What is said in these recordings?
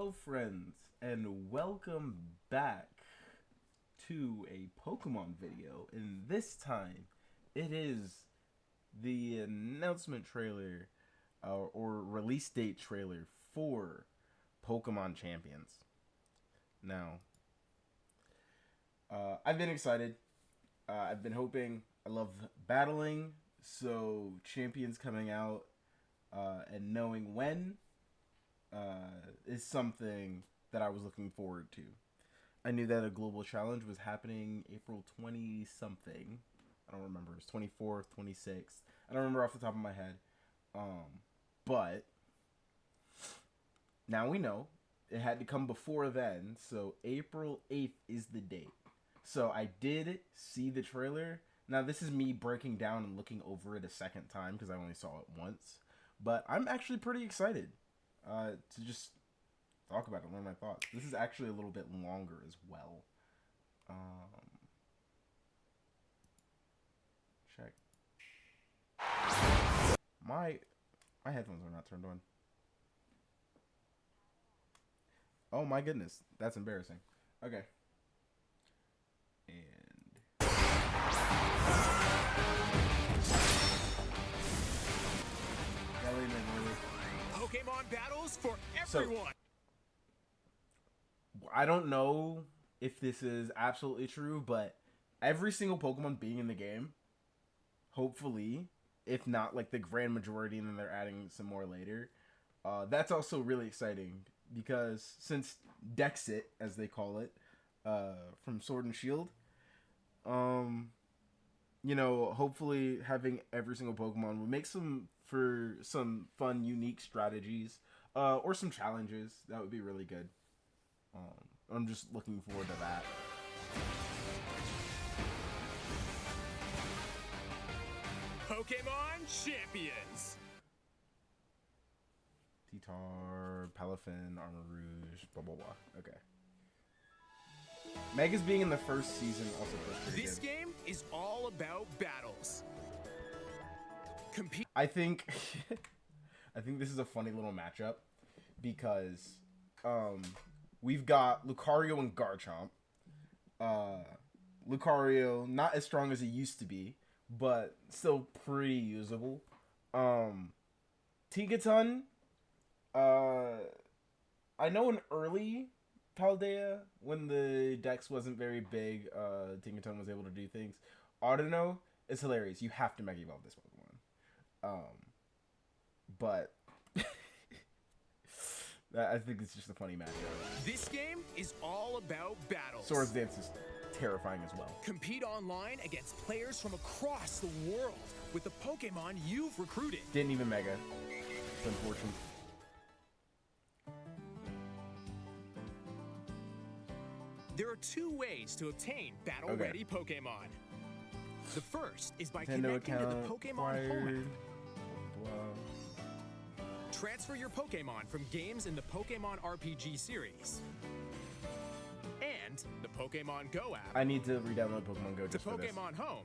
Hello friends, and welcome back to a Pokemon video, and this time it is the announcement trailer or release date trailer for Pokemon Champions. Now, I've been excited. I've been hoping. I love battling, so Champions coming out and knowing when is something that I was looking forward to. I knew that a global challenge was happening April 20 something. I don't remember. It's 24th, 26th. I don't remember off the top of my head. But now we know it had to come before then. So April 8th is the date. So I did see the trailer. Now this is me breaking down and looking over it a second time because I only saw it once. But I'm actually pretty excited to just talk about it, learn my thoughts. This is actually a little bit longer as well. Check. My headphones are not turned on. Oh my goodness, that's embarrassing. Okay. And Pokémon battles for everyone. So, I don't know if this is absolutely true, but every single Pokemon being in the game, hopefully, if not like the grand majority, and then they're adding some more later. That's also really exciting because since Dexit, as they call it, from Sword and Shield, hopefully having every single Pokemon will make some fun, unique strategies, or some challenges. That would be really good. I'm just looking forward to that. Pokémon Champions. Titar, Palafin, Armor Rouge, blah blah blah. Okay. Mega's being in the first season also feels pretty This good. game is all about battles. I think I think this is a funny little matchup because we've got Lucario and Garchomp. Lucario not as strong as he used to be, but still pretty usable. Tigaton, I know in early Paldea, when the dex wasn't very big, Tigaton was able to do things. Audino is hilarious. You have to Mega Evolve this Pokemon. But I think it's just a funny matchup. This game is all about battles. Swords Dance is terrifying as well. Compete online against players from across the world with the Pokemon you've recruited. Didn't even Mega. It's unfortunate. There are two ways to obtain battle-ready Pokemon. The first is by Nintendo connecting to the Pokemon Home app. Wow. Transfer your Pokemon from games in the Pokemon RPG series and the Pokemon Go app I need to re-download Pokemon Go to just for this. Pokemon Home.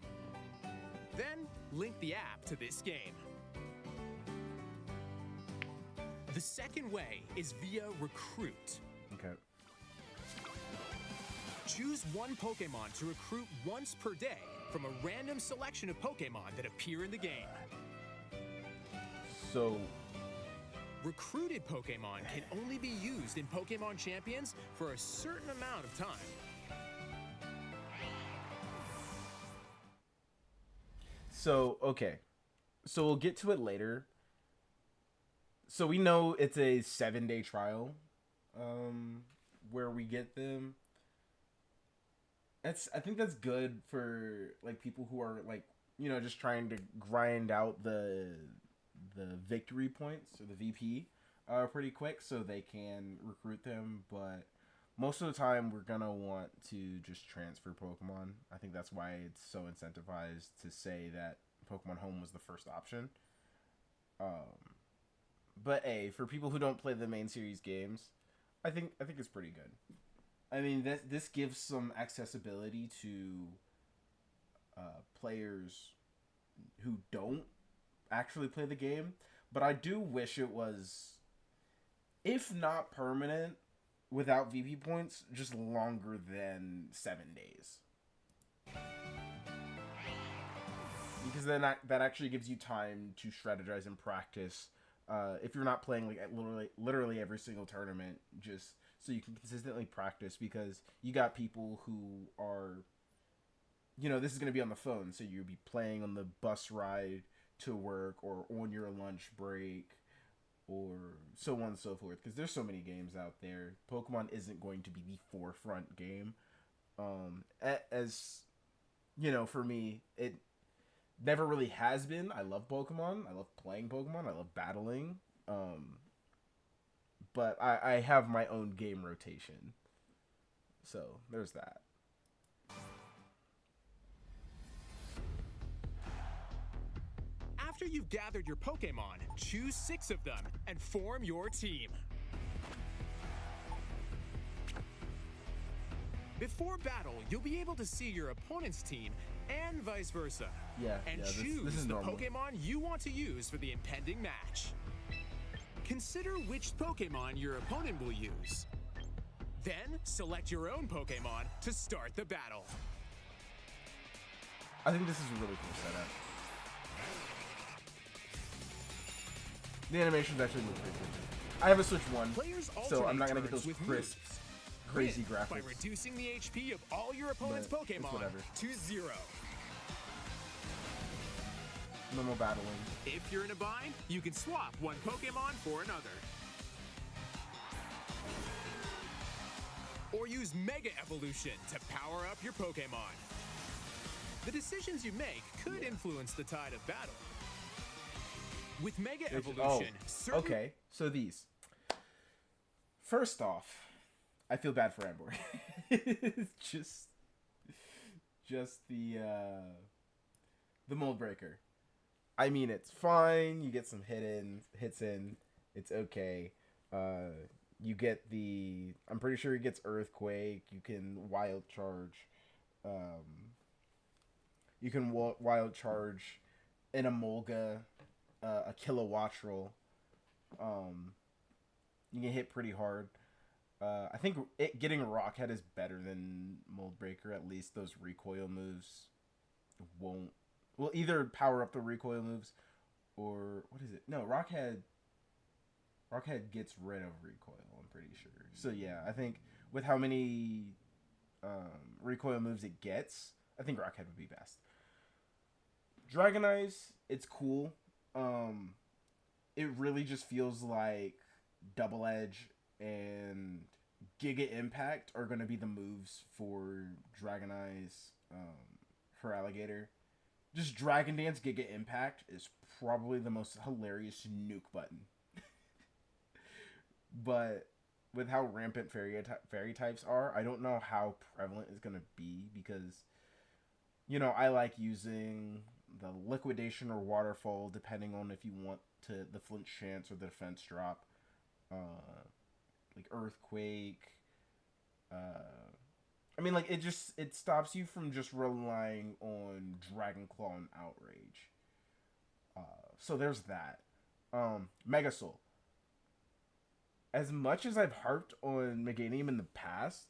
Then link the app to this game. The second way is via Recruit. Okay. Choose one Pokemon to recruit once per day from a random selection of Pokemon that appear in the game. So, Recruited Pokemon can only be used in Pokemon Champions for a certain amount of time. okay. So we'll get to it later. So we know it's a 7-day trial, where we get them. I think that's good for like people who are like, just trying to grind out the victory points or the VP pretty quick so they can recruit them. But most of the time we're gonna want to just transfer Pokemon. I think that's why it's so incentivized to say that Pokemon Home was the first option. But for people who don't play the main series games, I think it's pretty good. I mean, this gives some accessibility to players who don't actually play the game, but I do wish it was, if not permanent, without VP points, just longer than 7 days. Because then that actually gives you time to strategize and practice. If you're not playing like at literally every single tournament, just so you can consistently practice, because you got people who are, this is going to be on the phone, so you'll be playing on the bus ride to work or on your lunch break or so on and so forth, because there's so many games out there. Pokemon isn't going to be the forefront game. As for me, it never really has been. I love Pokemon. I love playing Pokemon. I love battling. But I have my own game rotation. So there's that. After you've gathered your Pokémon, choose 6 of them and form your team. Before battle, you'll be able to see your opponent's team and vice versa. And choose this is the normal. Pokémon you want to use for the impending match. Consider which Pokémon your opponent will use. Then, select your own Pokémon to start the battle. I think this is a really cool setup. The animations actually look pretty good. I have a Switch 1, so I'm not going to get those crisp, crazy graphics. By reducing the HP of all your opponent's Pokémon to 0. Normal battling. If you're in a bind, you can swap one Pokémon for another. Or use Mega Evolution to power up your Pokémon. The decisions you make could influence the tide of battle. With Mega Evolution, okay, so these. First off, I feel bad for Ambor. just the Mold Breaker. I mean, it's fine. You get some hits in. It's okay. You get the... I'm pretty sure he gets Earthquake. You can Wild Charge. You can Wild Charge an Emolga, a Kilowattrel. You can hit pretty hard. I think getting Rockhead is better than Mold Breaker. At least those recoil moves won't... Will either power up the recoil moves, or what is it? No, Rockhead gets rid of recoil, I'm pretty sure. So yeah, I think with how many recoil moves it gets, I think Rockhead would be best. Dragonize, it's cool. It really just feels like Double Edge and Giga Impact are going to be the moves for Dragonize for Alligator. Just Dragon Dance Giga Impact is probably the most hilarious nuke button. But with how rampant fairy types are, I don't know how prevalent it's going to be, because, I like using the Liquidation or Waterfall depending on if you want the flinch chance or the defense drop. Like Earthquake. I mean, like, it stops you from just relying on Dragon Claw and Outrage. So there's that. Mega Soul. As much as I've harped on Meganium in the past,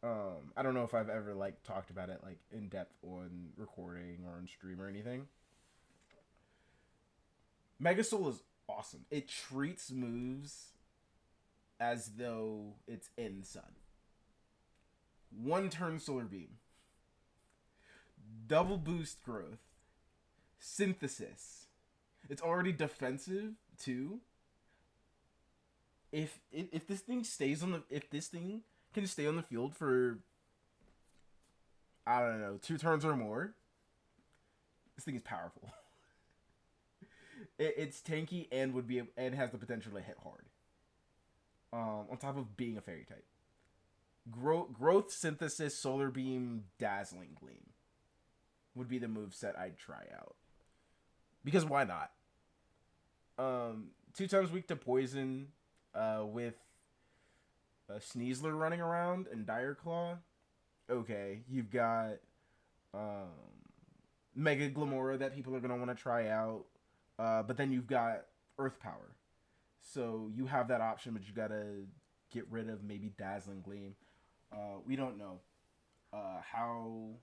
I don't know if I've ever, talked about it, in depth on recording or on stream or anything. Mega Soul is awesome. It treats moves as though it's in Sun. 1 turn Solar Beam. Double boost growth. Synthesis. It's already defensive too. If this thing stays on if this thing can stay on the field for, I don't know, 2 turns or more, this thing is powerful. It's tanky and has the potential to hit hard. On top of being a fairy type. Growth, Synthesis, Solar Beam, Dazzling Gleam would be the moveset I'd try out. Because why not? 2 times weak to poison, with Sneasler running around and Dire Claw. Okay, you've got Mega Glamora that people are going to want to try out. But then you've got Earth Power. So you have that option, but you got to get rid of maybe Dazzling Gleam. We don't know how.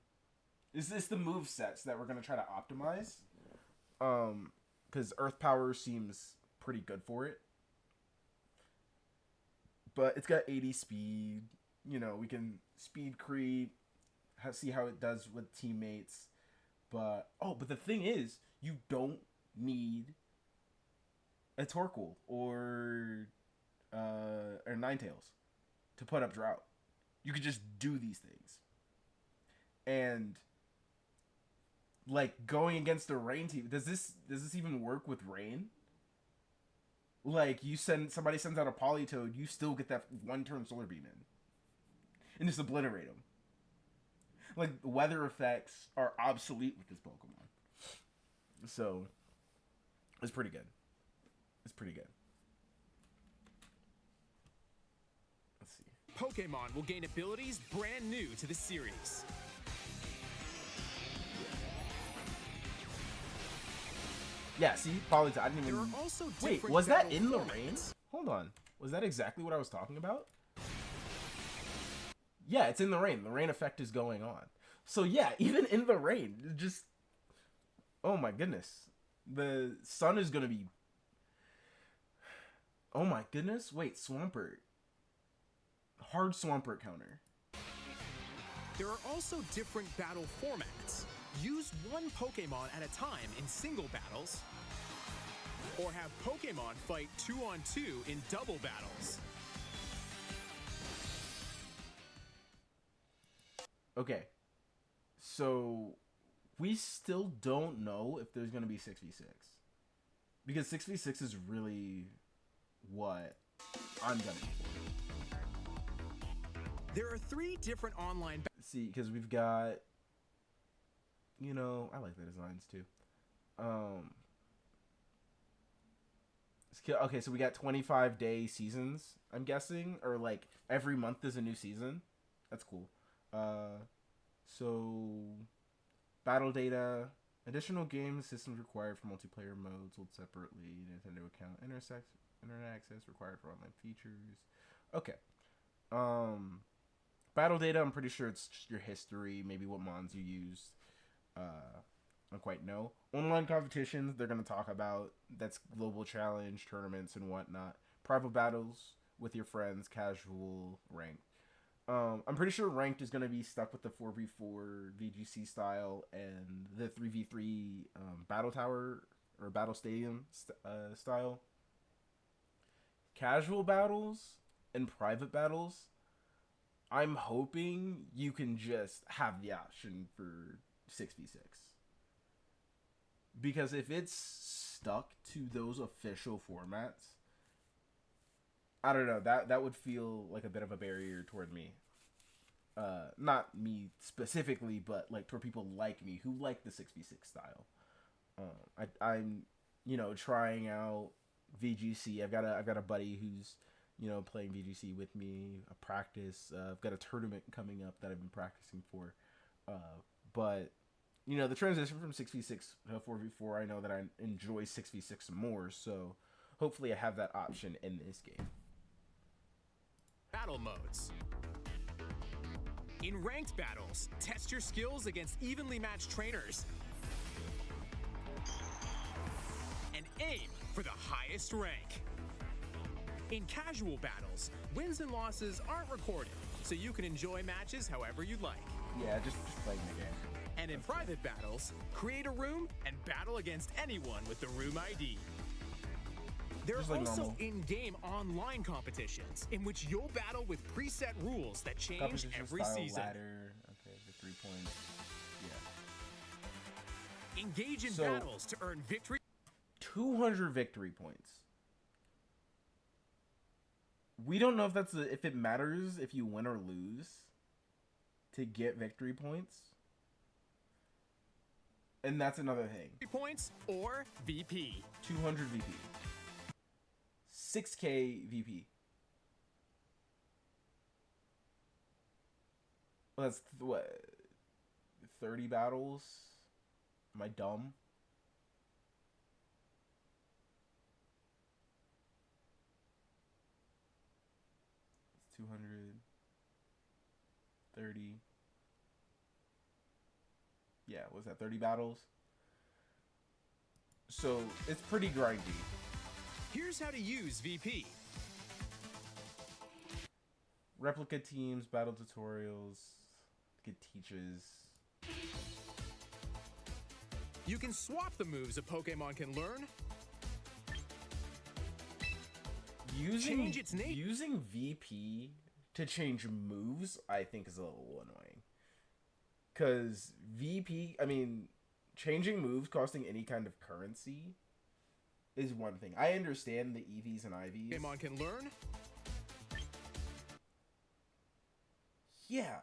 Is this the move sets that we're gonna try to optimize? Because Earth Power seems pretty good for it, but it's got 80 speed. You know, we can speed creep, see how it does with teammates. But the thing is, you don't need a Torkoal or Ninetales to put up Drought. You could just do these things. And like going against a Rain team, does this even work with Rain? Like somebody sends out a Politoed, you still get that one turn Solar Beam in, and just obliterate them. Like weather effects are obsolete with this Pokemon, so it's pretty good. It's pretty good. Let's see. Pokemon will gain abilities brand new to the series. Yeah, see, Politoed. I didn't even. There are also Wait, was that in the rain? Hold on. Was that exactly what I was talking about? Yeah, it's in the rain. The rain effect is going on. So yeah, even in the rain, just oh my goodness, the sun is gonna be. Oh my goodness! Wait, Swampert. Hard Swampert counter. There are also different battle formats. Use one Pokemon at a time in single battles, or have Pokemon fight 2-on-2 in double battles. Okay, so we still don't know if there's gonna be 6v6, because 6v6 is really what I'm gunning for. There are 3 different online. See, because we've got. You know, I like the designs too. Okay, so we got 25-day seasons, I'm guessing, or like every month is a new season. That's cool. So battle data, additional game systems required for multiplayer modes sold separately. Nintendo account, internet access required for online features. Okay. Battle data, I'm pretty sure it's just your history, maybe what mons you used. I don't quite know. Online competitions, they're going to talk about. That's global challenge, tournaments, and whatnot. Private battles with your friends, casual, ranked. I'm pretty sure ranked is going to be stuck with the 4v4 VGC style and the 3v3 battle tower or battle stadium style. Casual battles and private battles, I'm hoping you can just have the option for 6v6, because if it's stuck to those official formats, I don't know, that would feel like a bit of a barrier toward me, not me specifically, but like toward people like me who like the 6v6 style. I'm trying out VGC. I've got a buddy who's playing VGC with me, a practice. I've got a tournament coming up that I've been practicing for, but the transition from 6v6 to 4v4, I know that I enjoy 6v6 more, so hopefully I have that option in this game. Battle modes. In ranked battles, test your skills against evenly matched trainers and aim for the highest rank. In casual battles, wins and losses aren't recorded, so you can enjoy matches however you'd like. Yeah, just playing the game. And in private battles, create a room and battle against anyone with the room ID. There are also in-game online competitions in which you'll battle with preset rules that change every season. Ladder. Okay, the 3 points. Yeah. Engage in battles to earn victory. 200 victory points. We don't know if it matters if you win or lose to get victory points. And that's another thing. Points or VP. 200 VP. 6k VP. Well, that's what? 30 battles? Am I dumb? 200, 30. Yeah, was that 30 battles? So it's pretty grindy. Here's how to use VP. Replica teams, battle tutorials, get teaches. You can swap the moves a Pokemon can learn. Using VP to change moves, I think, is a little annoying. Because VP, I mean, changing moves costing any kind of currency is one thing. I understand the EVs and IVs. Pokemon can learn. Yeah.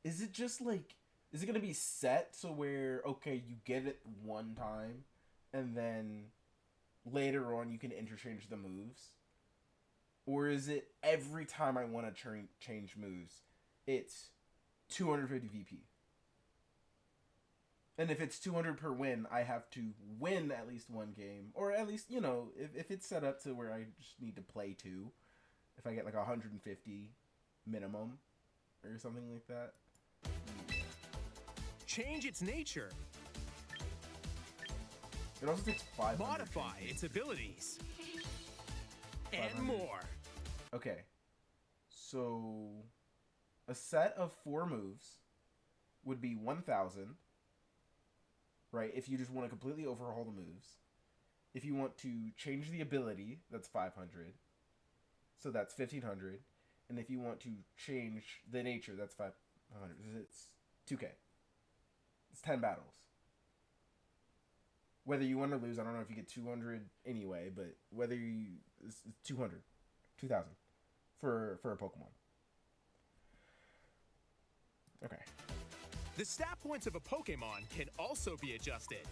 Is it just like, is it going to be set so where, okay, you get it one time and then later on you can interchange the moves? Or is it every time I want to change moves, it's 250 VP? And if it's 200 per win, I have to win at least one game. Or at least, you know, if it's set up to where I just need to play two. If I get like 150 minimum or something like that. Change its nature. It also takes 500. Modify its abilities. And more. Okay. So a set of 4 moves would be 1,000. Right, if you just want to completely overhaul the moves. If you want to change the ability, that's 500. So that's 1,500. And if you want to change the nature, that's 500. It's 2K. It's 10 battles. Whether you win or lose, I don't know if you get 200 anyway, but whether you... It's 200. 2,000. For a Pokemon. Okay. The stat points of a Pokemon can also be adjusted.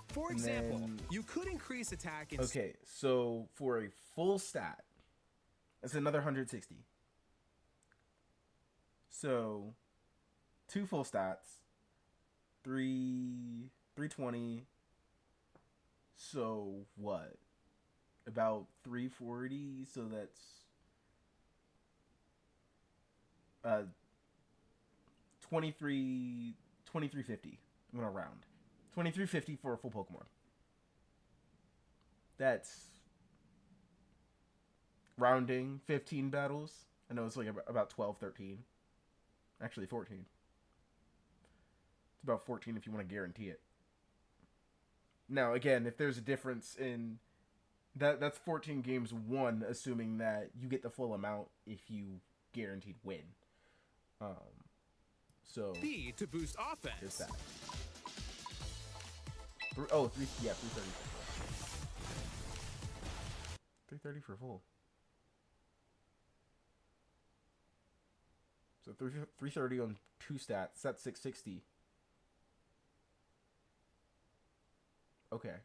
For example, you could increase attack in... Okay, so for a full stat, it's another 160. So, 2 full stats, 320. So, what? About 340, so that's... 2350. I'm gonna round 2350 for a full Pokemon. That's rounding 15 battles. I know it's like about 12, 13. Actually 14. It's about 14 if you want to guarantee it. Now again, if there's a difference in that's 14 games won, assuming that you get the full amount if you guaranteed win. So B to boost offense. There's that. 330 for full. 330 for full. So 330 on 2 stats. That's 660. Okay.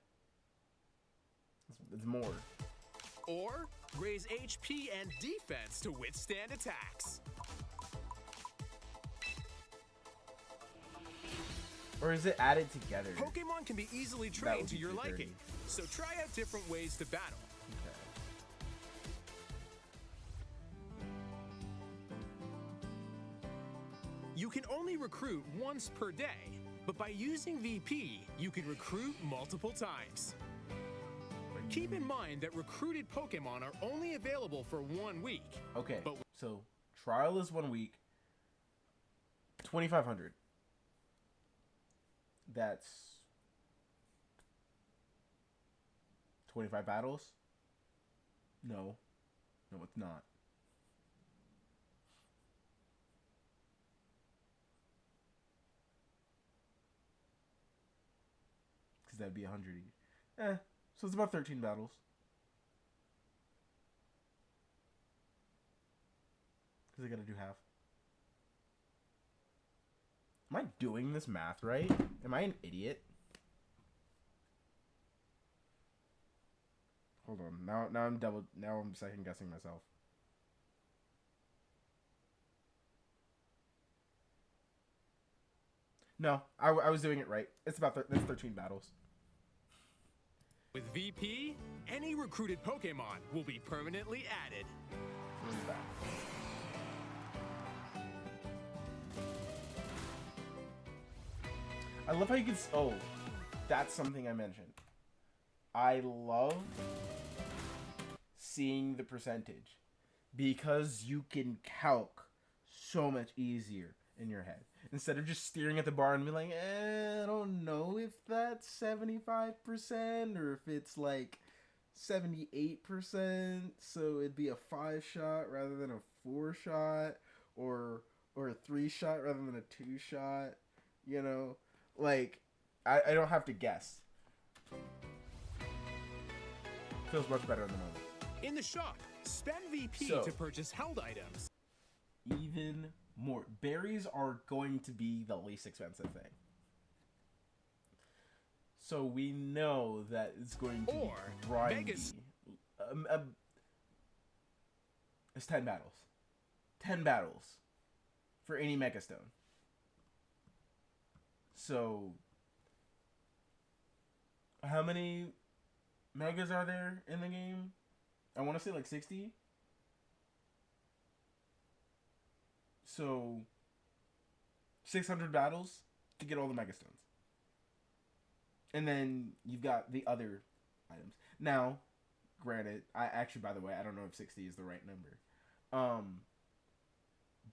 It's more. Or raise HP and defense to withstand attacks. Or is it added together? Pokemon can be easily trained to your liking, so try out different ways to battle. Okay. You can only recruit once per day, but by using VP, you can recruit multiple times. Keep in mind that recruited Pokemon are only available for 1 week. Okay, so trial is 1 week, 2,500. That's 25 battles? No, it's not. Because that'd be 100 each. So it's about 13 battles. Because I gotta do half. Am I doing this math right? Am I an idiot? Hold on. Now I'm second guessing myself. No, I was doing it right. It's about that's 13 battles. With VP, any recruited Pokemon will be permanently added. I love how you can. Oh, that's something I mentioned. I love seeing the percentage because you can calc so much easier in your head instead of just staring at the bar and be like, I don't know if that's 75% or if it's like 78%. So it'd be a 5-shot rather than a 4-shot, or a 3-shot rather than a 2-shot. You know, like I don't have to guess. Feels much better in the moment. In the shop, spend VP to purchase held items. Even more. Berries are going to be the least expensive thing. So we know that it's going to be grindy. It's 10 battles. 10 battles for any Mega Stone. So how many Megas are there in the game? I want to say like 60. So 600 battles to get all the Mega Stones. And then you've got the other items. Now, granted, by the way, I don't know if 60 is the right number.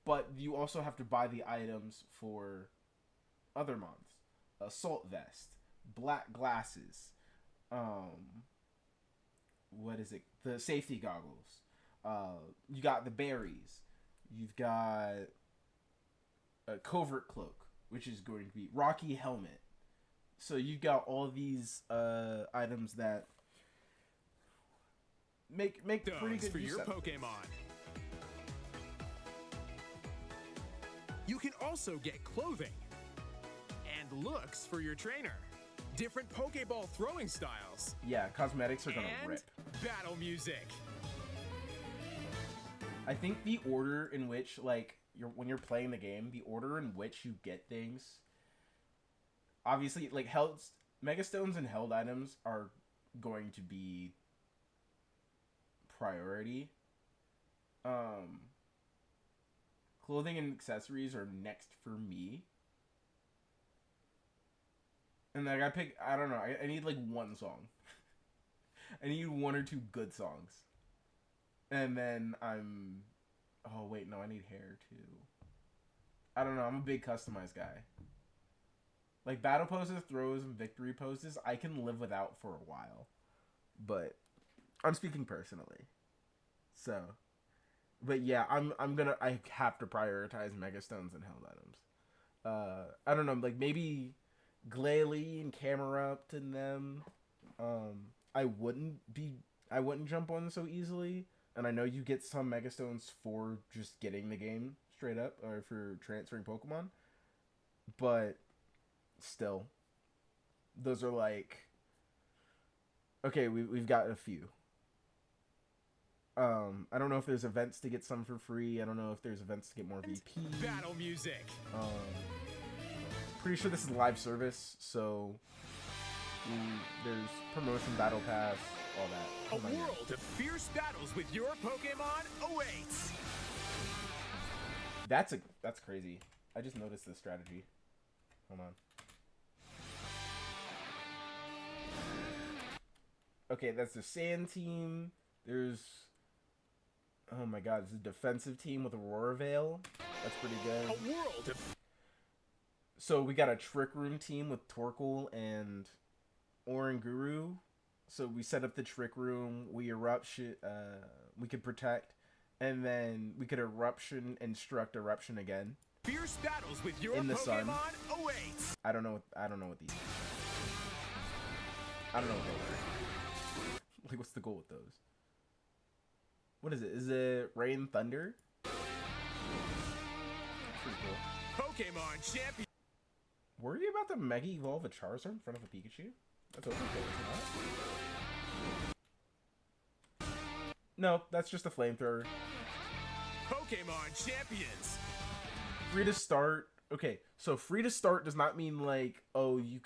But you also have to buy the items for other mons. Assault vest, black glasses, what is it? The safety goggles. You got the berries. You've got a covert cloak, which is going to be Rocky helmet. So you've got all these items that make pretty good for use your of Pokemon. You can also get clothing and looks for your trainer. Different Pokeball throwing styles. Yeah, cosmetics are gonna and rip. Battle music. I think the order in which, like, when you're playing the game, the order in which you get things, obviously, like, Mega Stones and held items are going to be priority. Clothing and accessories are next for me. And like I don't know, I need like one song. I need 1 or 2 good songs. And then oh wait, no, I need hair too. I don't know, I'm a big customized guy. Like battle poses, throws, and victory poses, I can live without for a while. But I'm speaking personally. So, but yeah, I have to prioritize Mega Stones and held items. I don't know, like maybe Glalie and Camerupt and them, I wouldn't jump on so easily. And I know you get some Mega Stones for just getting the game straight up, or for transferring Pokemon. But still, those are like, okay, we've got a few. I don't know if there's events to get some for free. I don't know if there's events to get more VP. Battle music. Pretty sure this is live service, so there's promotion, battle pass, all that. A world of fierce battles with your Pokemon awaits. That's crazy. I just noticed this strategy. Hold on. Okay, that's the Sand team. There's, oh my god, it's a defensive team with Aurora Veil. That's pretty good. A world of... So we got a Trick Room team with Torkoal and Oranguru. So we set up the Trick Room. We we could protect, and then we could instruct Eruption again. Fierce battles with your in the Pokemon sun. awaits. I don't know what these. I don't know what they were. Like, what's the goal with those? What is it? Is it Rain Thunder? Pretty cool. Pokemon Champions. Were you about to Mega Evolve a Charizard in front of a Pikachu? That's overkill, isn't it? No, that's just a flamethrower. Pokemon Champions. Free to start. Okay, so free to start does not mean like, oh, you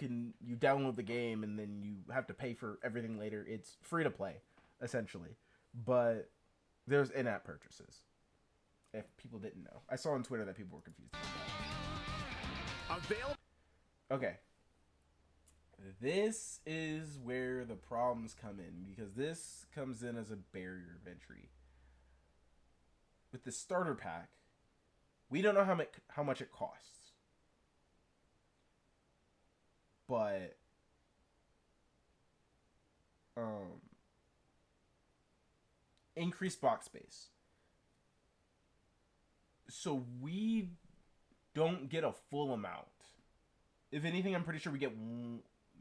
download the game and then you have to pay for everything later. It's free to play, essentially. But there's in-app purchases. If people didn't know. I saw on Twitter that people were confused about that. Available. Okay. This is where the problems come in, because this comes in as a barrier of entry. With the starter pack, we don't know how much it costs. But increased box space. So we don't get a full amount. If anything, I'm pretty sure we get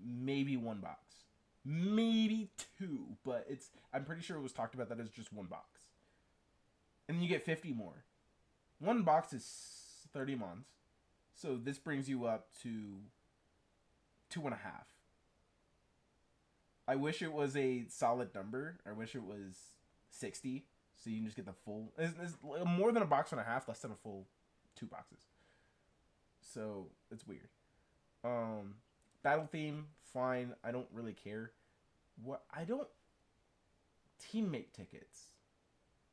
maybe one box. Maybe two, but I'm pretty sure it was talked about that as just one box. And then you get 50 more. One box is 30 months. So this brings you up to 2.5. I wish it was a solid number. I wish it was 60. So you can just get the full. It's more than a box and a half, less than a full 2 boxes. So it's weird. Battle theme, fine. I don't really care. Teammate tickets.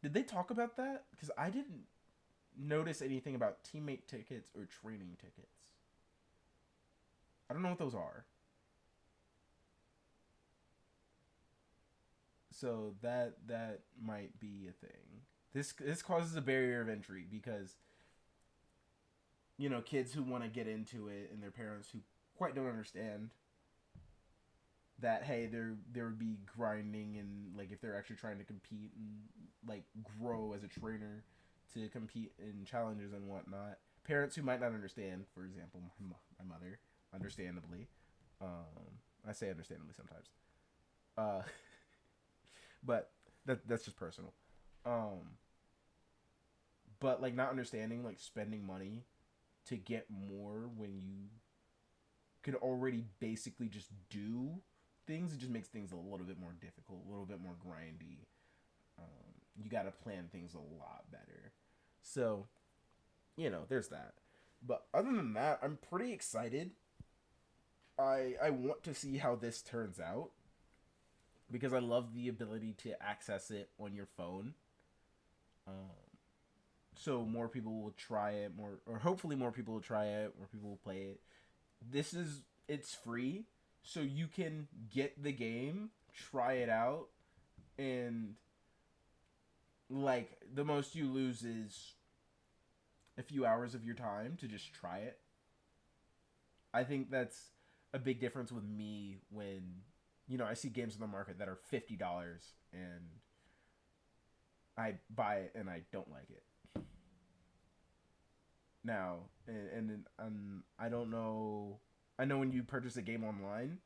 Did they talk about that? Because I didn't notice anything about teammate tickets or training tickets. I don't know what those are. So that might be a thing. This causes a barrier of entry because, you know, kids who want to get into it and their parents who quite don't understand that, hey, there would be grinding, and like if they're actually trying to compete and like grow as a trainer to compete in challenges and whatnot. Parents who might not understand, for example, my mother, understandably. I say understandably sometimes. But that's just personal. But like not understanding, like spending money to get more when you could already basically just do things, it just makes things a little bit more difficult, a little bit more grindy. You got to plan things a lot better. So, you know, there's that. But other than that, I'm pretty excited. I want to see how this turns out, because I love the ability to access it on your phone. So more people will try it, or hopefully more people will try it, more people will play it. It's free, so you can get the game, try it out, and like the most you lose is a few hours of your time to just try it. I think that's a big difference with me when, you know, I see games on the market that are $50 and I buy it and I don't like it. Now, and I don't know. I know when you purchase a game online,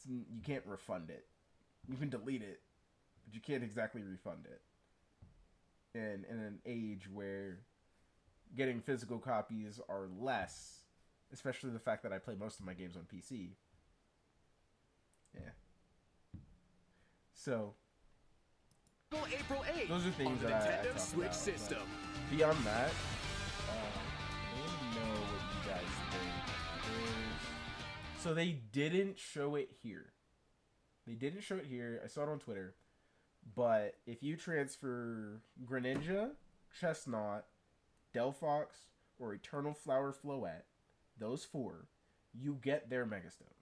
you can't refund it. You can delete it, but you can't exactly refund it. And in an age where getting physical copies are less, especially the fact that I play most of my games on PC. Yeah. So April 8th those are things on the that Nintendo I talk Switch about. system. Beyond that, I want to know what you guys think. So they didn't show it here. I saw it on Twitter. But if you transfer Greninja, Chestnut, Delphox, or Eternal Flower Floette, those 4, you get their Mega Stones.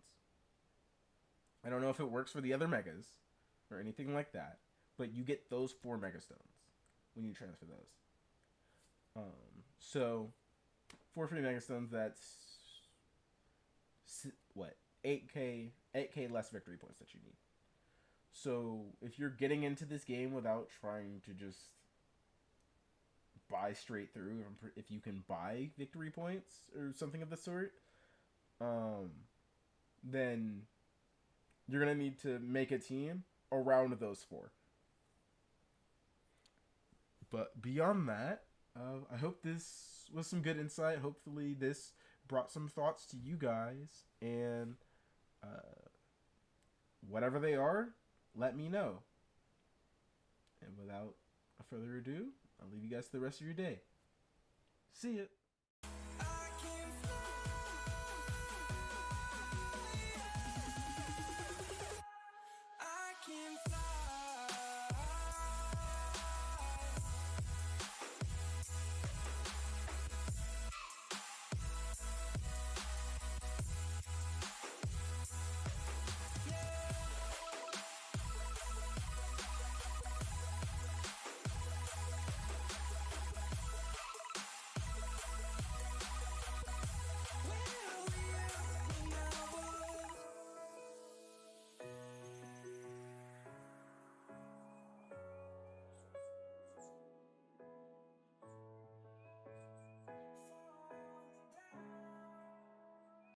I don't know if it works for the other Megas or anything like that, but you get those 4 Mega Stones when you transfer those. So 4 free Mega Stones, that's what? 8k less victory points that you need. So if you're getting into this game without trying to just buy straight through, if you can buy victory points or something of the sort, then you're going to need to make a team around those 4. But beyond that, I hope this was some good insight. Hopefully this brought some thoughts to you guys, and whatever they are, let me know. And without further ado, I'll leave you guys to the rest of your day. See ya.